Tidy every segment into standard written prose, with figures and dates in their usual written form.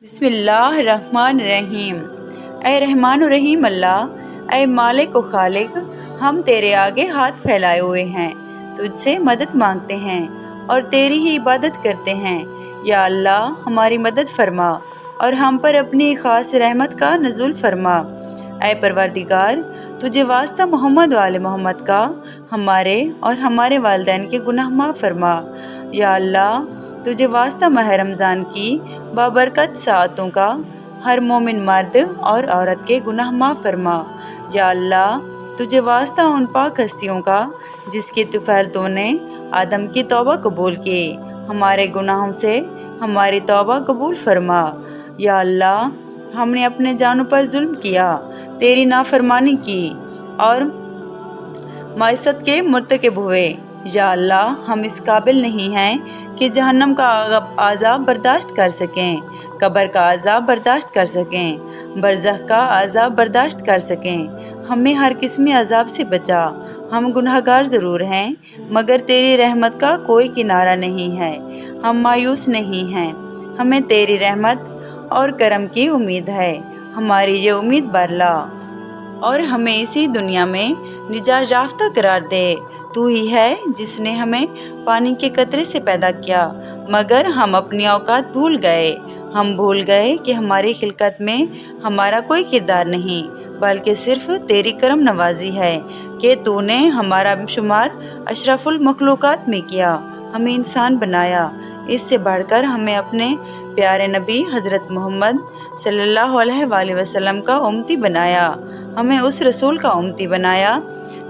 बिस्मिल्लाहिर्रहमानिर्रहीम। ए रहमान और रहीम अल्लाह, ए मालिक व खालिक, हम तेरे आगे हाथ फैलाए हुए हैं, तुझसे मदद मांगते हैं और तेरी ही इबादत करते हैं। या अल्लाह, हमारी मदद फरमा और हम पर अपनी ख़ास रहमत का नज़ुल फरमा। ऐ परवरदिगार, तुझे वास्ता मोहम्मद वाले मोहम्मद का हमारे और हमारे वालिदैन के गुनाह माफ़ फरमा। या अल्लाह, तुझे वास्ता माह रमज़ान की बाबरकत सातों का हर मोमिन मर्द और औरत के गुनाह माफ़ फरमा। या अल्लाह, तुझे वास्ता उन पाक हस्तियों का जिसके तुफ़ैल तूने आदम की तौबा कबूल की, हमारे गुनाहों से हमारी तौबा कबूल फरमा। या अल्लाह, हमने अपने जानों पर जुल्म किया, तेरी नाफरमानी की और माइसत के मुर्तकिब हुए। या अल्लाह, हम इस काबिल नहीं हैं कि जहन्नम का आज़ाब बर्दाश्त कर सकें, कब्र का आज़ाब बर्दाश्त कर सकें, बरज़ख का आज़ाब बर्दाश्त कर सकें। हमें हर किस्मी अज़ाब से बचा। हम गुनहगार ज़रूर हैं, मगर तेरी रहमत का कोई किनारा नहीं है। हम मायूस नहीं हैं, हमें तेरी रहमत और करम की उम्मीद है। हमारी ये उम्मीद बरला और हमें इसी दुनिया में निजात याफ्ता करार दे। तू ही है जिसने हमें पानी के कतरे से पैदा किया, मगर हम अपनी औकात भूल गए। हम भूल गए कि हमारी खिलकत में हमारा कोई किरदार नहीं, बल्कि सिर्फ तेरी करम नवाजी है कि तूने हमारा शुमार अशरफुल मखलूक़ात में किया, हमें इंसान बनाया। इससे बढ़कर हमें अपने प्यारे नबी हज़रत मोहम्मद सल्लल्लाहु अलैहि वसल्लम का उम्मती बनाया। हमें उस रसूल का उम्मती बनाया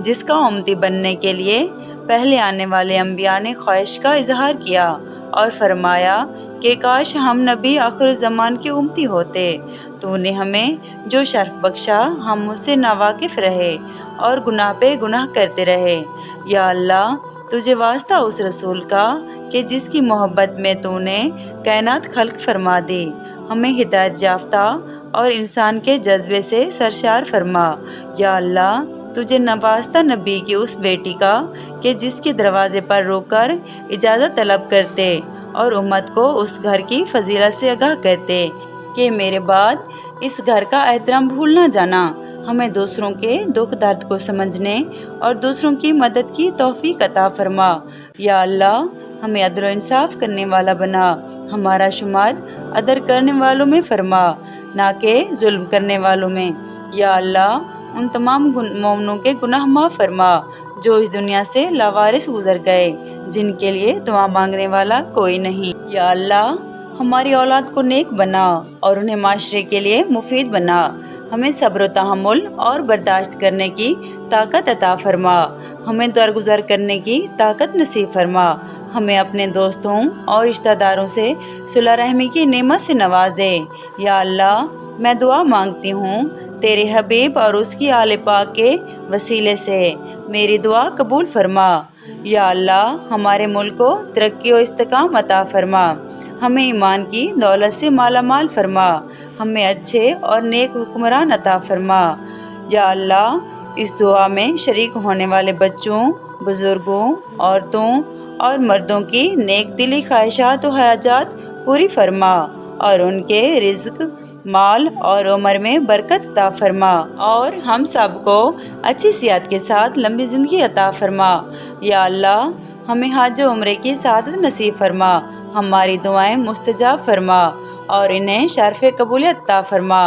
जिसका उम्मती बनने के लिए पहले आने वाले अंबिया ने ख्वाहिश का इजहार किया और फरमाया कि काश हम नबी आखिर ज़मान के उम्मती होते। तूने हमें जो शर्फ बख्शा, हम उससे नावाकिफ़ रहे और गुनाह पे गुनाह करते रहे। या अल्लाह, तुझे वास्ता उस रसूल का कि जिसकी मोहब्बत में तूने कायनात खल्क फरमा दी, हमें हिदायत याफ्ता और इंसान के जज्बे से सरशार फरमा। या अल्लाह, तुझे नवास्ता नबी की उस बेटी का कि जिसके दरवाजे पर रोककर इजाज़त तलब करते और उम्मत को उस घर की फजीलत से आगाह करते कि मेरे बाद इस घर का एहतराम भूल ना जाना। हमें दूसरों के दुख दर्द को समझने और दूसरों की मदद की तौफीक अता फरमा। या अल्लाह, हमें अदल व इंसाफ करने वाला बना, हमारा शुमार अदर करने वालों में फरमा, ना कि जुल्म करने वालों में। या अल्लाह, उन तमाम मोमिनों के गुनाह माफ़ फरमा जो इस दुनिया से लावारिस गुजर गए, जिनके लिए दुआ मांगने वाला कोई नहीं। या अल्लाह, हमारी औलाद को नेक बना और उन्हें माशरे के लिए मुफीद बना। हमें सब्र व तहम्मुल और बर्दाश्त करने की ताकत अता फरमा। हमें दरगुजर करने की ताकत नसीब फरमा। हमें अपने दोस्तों और रिश्तेदारों से सुलह रहमी की नेमत से नवाज दे। या अल्लाह, मैं दुआ मांगती हूँ तेरे हबीब और उसकी आले पाक के वसीले से, मेरी दुआ कबूल फरमा। या अल्लाह, हमारे मुल्क को तरक्की और इस्तेकाम अता फरमा। हमें ईमान की दौलत से माला माल फरमा। हमें अच्छे और नेक हुक्मरान अता फरमा। या अल्लाह, इस दुआ में शरीक होने वाले बच्चों, बुजुर्गों, औरतों और मर्दों की नेक दिली ख्वाहिशात व हाजात पूरी फरमा और उनके रिज़्क, माल और उम्र में बरकत अता फरमा और हम सब को अच्छी सेहत के साथ लंबी ज़िंदगी अता फरमा। या अल्लाह, हमें हज व उम्रे की सआदत नसीब फरमा। हमारी दुआएं मुस्तजाब फरमा और इन्हें शर्फ़ कबूलियत अता फरमा।